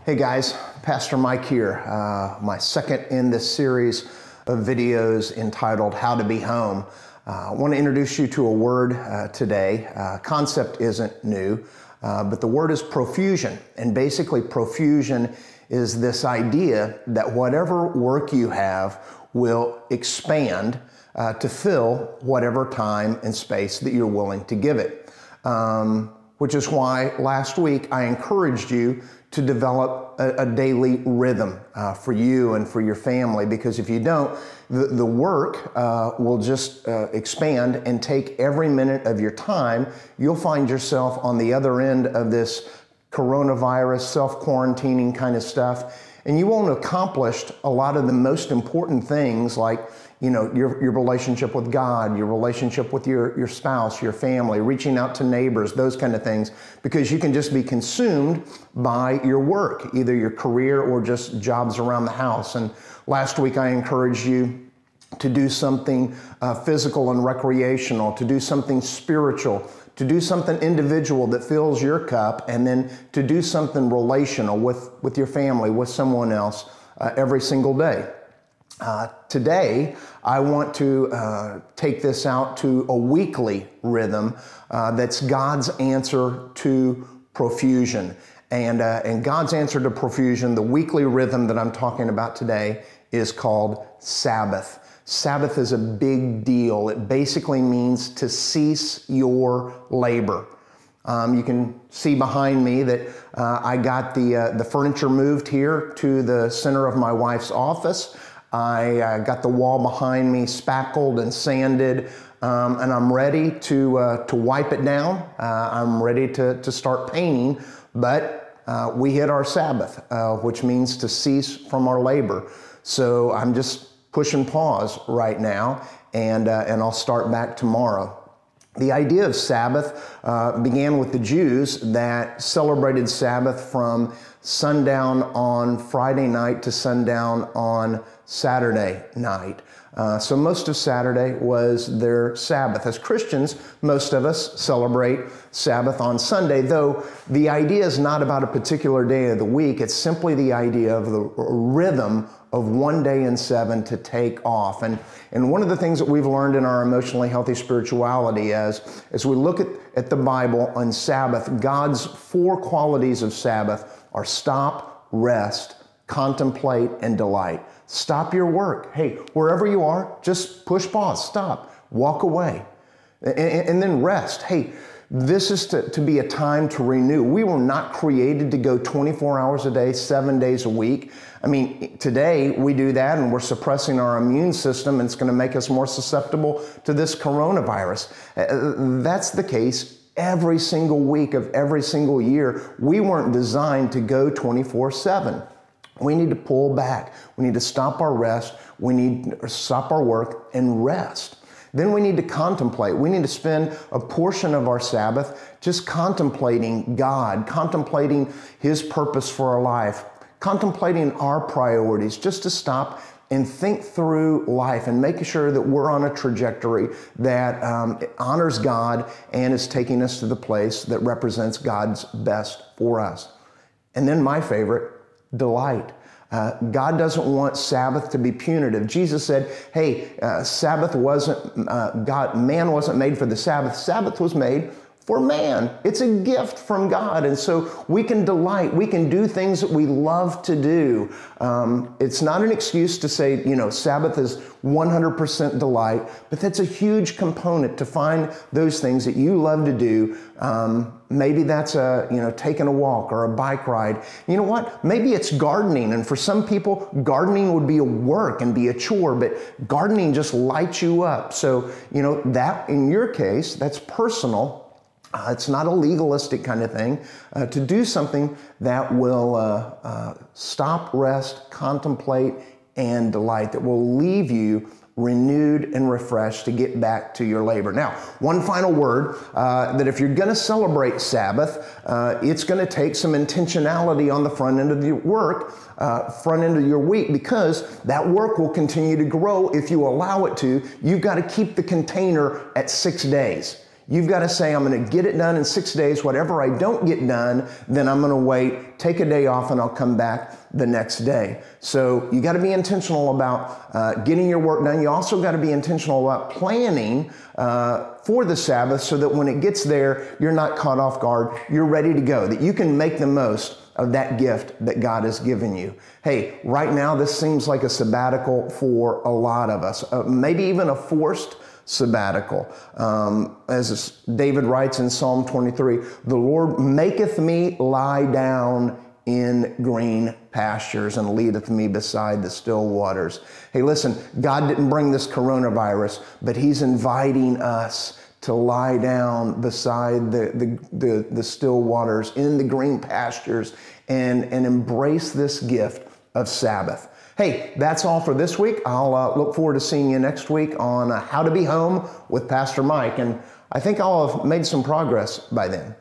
Hey guys, Pastor Mike here, my second in this series of videos entitled How to Be Home. I want to introduce you to a word today. Concept isn't new, but the word is profusion. And basically profusion is this idea that whatever work you have will expand to fill whatever time and space that you're willing to give it. Which is why last week I encouraged you to develop a daily rhythm for you and for your family, because if you don't, the work will just expand and take every minute of your time. You'll find yourself on the other end of this coronavirus, self-quarantining kind of stuff, and you won't accomplish a lot of the most important things like your relationship with God, your relationship with your spouse, your family, reaching out to neighbors, those kind of things, because you can just be consumed by your work, either your career or just jobs around the house. And last week I encouraged you to do something physical and recreational, to do something spiritual, to do something individual that fills your cup, and then to do something relational with your family, with someone else every single day. Today, I want to take this out to a weekly rhythm that's God's answer to profusion. And God's answer to profusion, the weekly rhythm that I'm talking about today, is called Sabbath. Sabbath is a big deal. It basically means to cease your labor. You can see behind me that I got the furniture moved here to the center of my wife's office. I got the wall behind me spackled and sanded, and I'm ready to wipe it down. I'm ready to start painting, but we hit our Sabbath, which means to cease from our labor. So I'm just pushing pause right now, and I'll start back tomorrow. The idea of Sabbath began with the Jews that celebrated Sabbath from sundown on Friday night to sundown on Saturday night. So most of Saturday was their Sabbath. As Christians, most of us celebrate Sabbath on Sunday, though the idea is not about a particular day of the week. It's simply the idea of the rhythm of one day in seven to take off. And one of the things that we've learned in our emotionally healthy spirituality as we look at the Bible on Sabbath, God's four qualities of Sabbath are stop, rest, contemplate, and delight. Stop your work. Hey, wherever you are, just push pause, stop, walk away, and then rest. Hey, this is to be a time to renew. We were not created to go 24 hours a day, 7 days a week. I mean, today we do that and we're suppressing our immune system, and it's going to make us more susceptible to this coronavirus. That's the case every single week of every single year. We weren't designed to go 24/7. We need to pull back. We need to stop our rest. We need to stop our work and rest. Then we need to contemplate. We need to spend a portion of our Sabbath just contemplating God, contemplating His purpose for our life, contemplating our priorities, just to stop and think through life and making sure that we're on a trajectory that honors God and is taking us to the place that represents God's best for us. And then my favorite, delight. God doesn't want Sabbath to be punitive. Jesus said, hey, Sabbath wasn't, man wasn't made for the Sabbath. Sabbath was made for man. It's a gift from God. And so we can delight. We can do things that we love to do. It's not an excuse to say, Sabbath is 100% delight, but that's a huge component to find those things that you love to do. Maybe that's taking a walk or a bike ride. You know what? Maybe it's gardening. And for some people, gardening would be a work and be a chore, but gardening just lights you up. So, that in your case, that's personal. It's not a legalistic kind of thing. To do something that will stop, rest, contemplate, and delight, that will leave you renewed and refreshed to get back to your labor. Now, one final word, that if you're going to celebrate Sabbath, it's going to take some intentionality on the front end of your work, front end of your week, because that work will continue to grow if you allow it to. You've got to keep the container at 6 days. You've got to say, I'm going to get it done in 6 days. Whatever I don't get done, then I'm going to wait, take a day off, and I'll come back the next day. So you got to be intentional about getting your work done. You also got to be intentional about planning for the Sabbath so that when it gets there, you're not caught off guard. You're ready to go, that you can make the most of that gift that God has given you. Hey, right now, this seems like a sabbatical for a lot of us, maybe even a forced sabbatical. As David writes in Psalm 23, the Lord maketh me lie down in green pastures and leadeth me beside the still waters. Hey, listen, God didn't bring this coronavirus, but he's inviting us to lie down beside the still waters in the green pastures and embrace this gift of Sabbath. Hey, that's all for this week. I'll look forward to seeing you next week on How to Be Home with Pastor Mike. And I think I'll have made some progress by then.